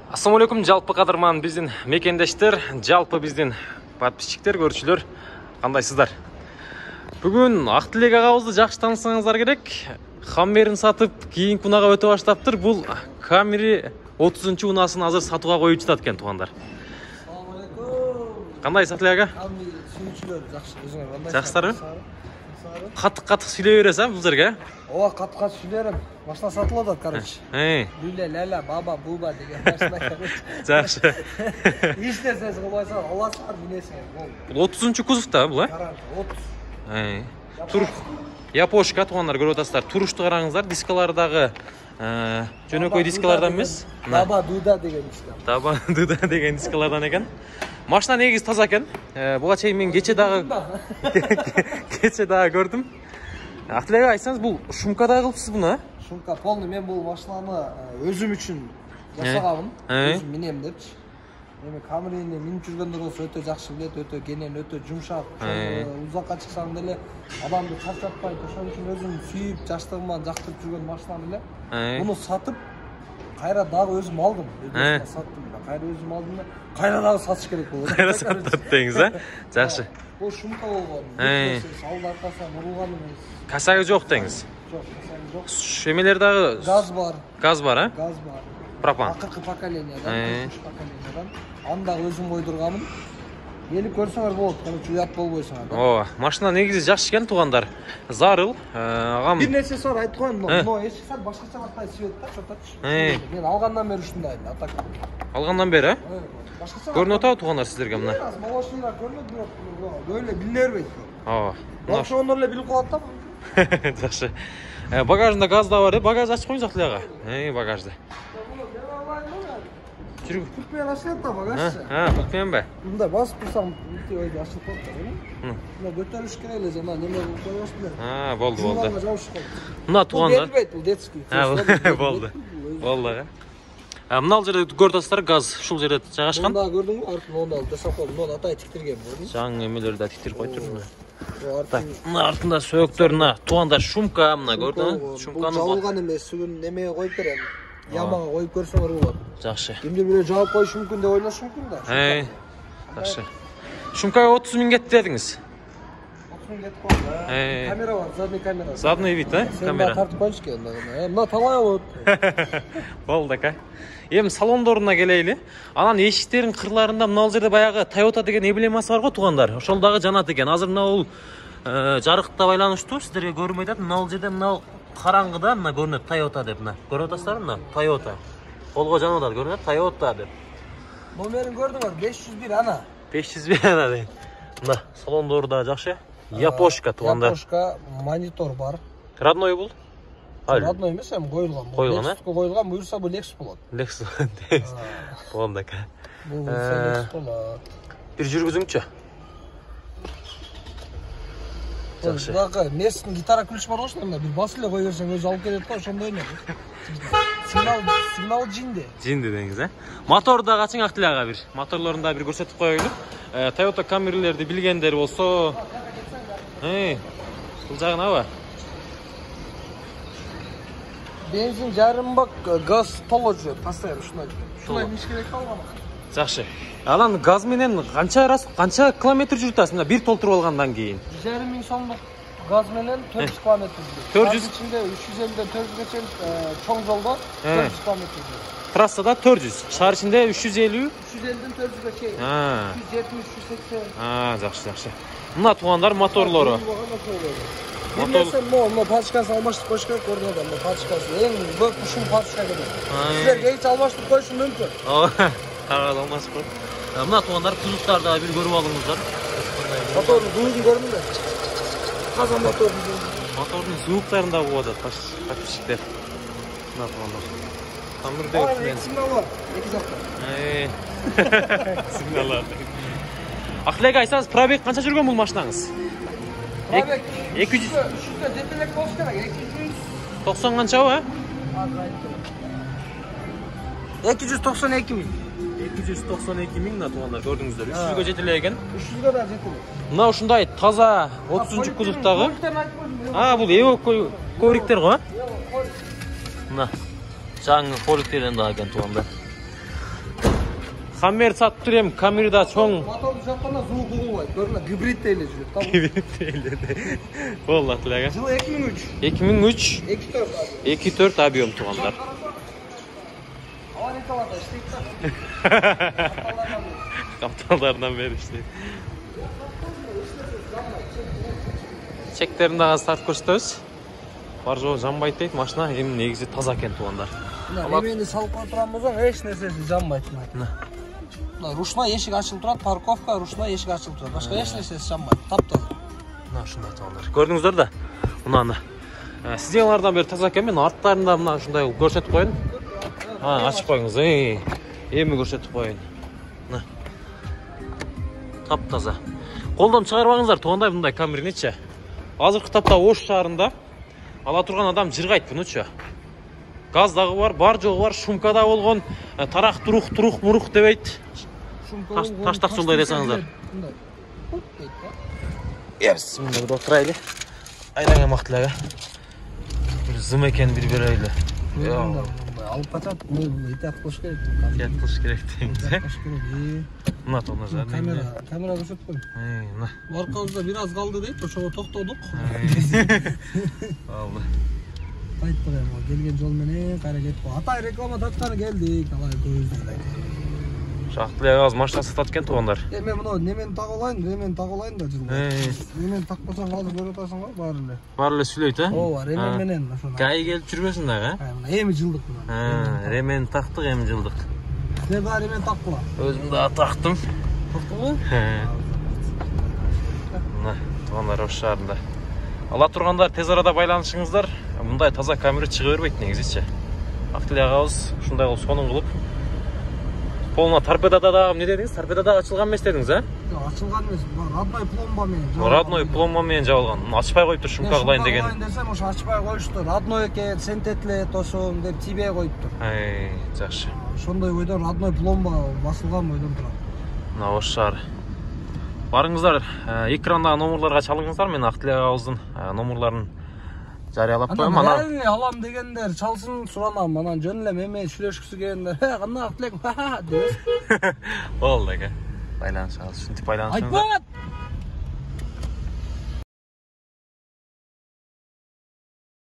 Assalamualaikum жалпы қадырман біздің мекендештер, жалпы біздің подписчиктер, көршілер, қандайсыздар? Бүгін Ақтілек ағабызды жақсы танысаңыздар керек. Хаммерін сатып, кейін күнаға өте баштаптыр. Бұл Camry 30-ші унасын азыр сатуға қойып жатат екен туғандар. Assalamualaikum. Қандай Ақтілек аға? Сүйіншілер жақсы, өзіңер қандай? Жақсылар ма? Қатық сөйлей бересің бұл жерге? Оға қатық сөйлерім. Машина сатылады, короче. Люля, ляля, баба, буба деген машина, короче. Жақсы. Еш нәрсесі қылмайсың, аласың, мінесің. Бұл 30-ші кузовта бұл, ә? 30. Япошка туғандар көріп отырсыздар. Турушты қараңыздар, дискалардағы жөнөкөй дискалардан емес. Даба дуда деген дискалар. Даба дуда деген дискалардан екен. Машина негіз таза екен. Бұға чейін мен кече дағы көрдім. Ақтілек айтсаңыз, бұл шумкада қылыпсыз бұны, ә? Шумка полный, мен бұл машинаны өзім үшін жасағамын. Өзім минем депші. Мен Camry'ni миніп жүргендер болса өте жақсы біледі, өте кенен, өте жұмшақ. Ұзаққа шықсам деле адамды шаршатпай, ошон үчүн өзім сүйіп, жаштығыман жақтырып жүрген машина біле. Бұны сатып, қайра дағы өзім алдым. Саттым, қайра өзім алдым да, қайра дағы сатыш керек болды. Қайра саттат деңіз, ә? Жақсы. Бұл шумка болған. Салды арқасынан ұрылған емес. Касағы жоқ деңіз? Жоқ, касағы жоқ. Шемелердағы газ бар. Газ бар, ә? Газ бар. Пропан. Ақырқы поколениядан, 43 поколениядан. Анда өзім қойдырғамын. Еліп көрсеңер болады, короче, ұят болбойсың. О, машина негізі жақсы екен туғандар. Зарыл, ағам. Bir нәрсе сор айтып қойын, но ешкі сәл башқаша қаттай свет та, шотатшы. Мен алғаннан бері үшіндайын, атак. Алғаннан бері, ә? Көрін отау туғандар сіздерге мұна? Малашнилар көрмеді, бірақ өйле білдер бейді. О. Бақшы ондырлы біліп қалады да. Жақсы. Багажында газ да бар, багаж ашып қойын Ақтілек аға. Багажды. Күлпен ашылады да багажшы. Күлпен бе? Мұнда басып тұрсам, өте ойды ашылып қойды. Мұнда көтеріліш керейлі жана, неме қойғашты. Болды. Жуғанға жаушы қойды. Мұна туғандар. Бұл белбейді, бұл детский. Болды. Мұнал жерде көрдастар газ шул жерде жағашқан. Мұнда көрдің ғой, артын онда жасап қойды. Мұнда атай тіктірген көрдің. Жаң емелерді тіктіріп қойды. Мұна артында сөйектер, туғандар шумка, мұна көрдің. Бұл жауылған емес, сүгін немеге қойып берем. Ямаға қойып көрсеңер болады. Жақсы. Кімдер біле жауып қойшы мүмкін де ойнаш мүмкін да. Жақсы. Шумкаға 30 000 кетті дедіңіз? 30 000 кетті қойды. Камера бар, задный камера. Задный вид, камера? Сен ба тартып қойшы ке. Мұна талай болады. Болды, ка. Ем салондорына келейлі. Анан ешіктерін қырларында мұнал жерде баяғы Toyota деген эмблемасы бар ғой туғандар. Ошолдағы жанат екен. Азыр мұнал жарықта байланышты, сіздерге көрмейді. Мұнал жерде мұнал қараңғыда мына көрінеді Toyota деп, мына. Көріп отырсыздар мына Toyota. Қолға жанады көрінеді Toyota деп. Номерін көрдіңіз 501 ана. 501 ана деген. Мына салондорда жақсы. Япошка туғандар. Япошка, монитор бар. Родной бұл? Родной емес, қойылған. Қойылған, Lexus'қа қойылған, бұйырса бұл Lexus болады. Lexus. Болды ка. Бұл Lexus болады. Bir жүргізіңші. Жақсы. Бұдағы Мерстің гитара күліш бар ғой, бір басылы қой көрсең өзі алып келеді қой, сонда ойнайды. Сигнал жинде. Жинде деңіз, ә? Моторда қачың Ақтілек аға бір. Моторларында бір көрсетіп қойылып. Toyota Camry'лерді білгендер болса. Бұл жағын ава? Бензин жарым бак, газ толы жүреді, постоянно шынай меш керек қалған. Жақсы. Алан газ менен қанша километр жүртасың? Bir толтырып алғандан кейін? 1,5 сомдық газ менен 400 километр жүреді. 400? İçinde 350'den 400'e geçen çoğun yolda 400 kilometre жүреді. Трассада 400, шаар içinde 350? 350'den 400'e geçen. 270, 380. Жақсы. Мына туғандар моторлары. Bilmezsen mı? Paçkası almıştık koşu yok orada da. Paçkası. En büyük kuşun paçka gibi. Sizler hiç almıştık koşu mümkün. Almaz koy. Mına tuğanlar kuzuklarda bir görüp alыңыздар. Motorun duyduğunu görmün de. Kazan motorun. Motorun zuğuklarında bu da taşışıklar. Mına tuğanlar. Tamir değil. Signal var. 2 zapta. Signallar. Ақтілек айтсаңыз, пробег қанша жүрген бұл машинаңыз? Пробег 200. Üstüne tepelek boş керек. 90 қанша о, ә? 292 000. 292 000 туғандар көрдіңіздер. 300-ге жетіле екен. 300-ге да жетіле. Мына ушундай таза 30-ші кузовтағы. Бұл эво ковриктер ғой? Мына жаңы ковриктерден да екен туғандар. Хаммер сатып тур эми, Камрида чоң. Моторду жапканда звук угулбайт. Көрдүңбү? Гибрид эле жүрөт. Болду атылага. Жылы 2003. 2003 2.4 2.4 объем тугандар. Аварийкаларда иштейт да. Капталдардан бери иштейт. Чектерин дагы старт көрсөтөбүз. Бар жоо жанбайт дейт машина, эми негизи таза экен тугандар. Ремени салып кое турган болсоң, эч нерсеси жанбайт. Ручной эшик ачылып турат, парковка ручной эшик ачылып турат. Башка эч нерсеси жанбайт. Таптаза. Мына ушундай тугандар. Көрдүңүздөр да? Мынаны. Сиденьялардан бери таза экен, мен арттарында мына ушундай көрсөтүп коеюн. Ачып коюңуз. Эми көрсөтүп коеюн. Мына. Таптаза. Колдон чыгарбаңыздар тугандай мындай Камриничи. Азыркы тапта Ош шаарында ала турган адам жыргайт бунучу. Газ дагы бар жогу бар, шумка да болгон, тарак турук мурук дебейт. Таштак жолдой десеңиздер. Епс, мында бир отурайлы. Айлаңа мактылага. Бир зым экен бир берели. Алып качат, итат кылыш керек. Итат кылыш керек деймиз, Мына тонажар. Камера көрсөтпөйм. Мына. Аркабызда бир аз калды дейт, ошого токтодук. Алды. Кайттык эми, келген жол менен кайра кетип калдык. Атай реклама татканы келдик, алай көздөй. Шактылы аз машина сатат экен тугандар. Мен мына немени тагып алайын да жылга. Немени такпасаң азыр көрүп атасың го, баары эле. Баары эле сүйлөйт, Ооба, ремен менен ошону. Гай келип жүрбөсүн дагы, Эми жылдык мына. Ремен тактык, эми жылдык. Сен да ремен таккыла. Өзүм да тактым. Токтобу? Мына тугандар Ош шаарында. Ала тургандар тез арада байланышыңыздар. Мындай таза камера чыга бербейт негизичи. Автолягабыз ушундай кылып сонун кылып. Полна торпедада да эмне дедиңиз? Торпедада ачылган эмес дедиңиз, Жок, ачылган эмес. Родной пломба менен. Родной пломба менен жабылган. Ачпай коюптур, шумка кылайын деген. Кылайын десем, ошо ачпай коюшту. Родной экен, сентетле тосум деп тийбей коюптур. Жакшы. Ошондой бойдон родной пломба басылган бойдон турат. Мына Ош шаары. Барыңыздар, экрандагы номерлорго чалыңыздар. Мен Актылягабыздын номерларын жарыялап коем. Анан алам дегендер чалсын, сурамам. Анан жөн эле менен сүйлөшкүсү келгендер, кандай Актылек дебес. Болду эке. Байланыш алып, ушинтип байланышыңыздар. Айтпат!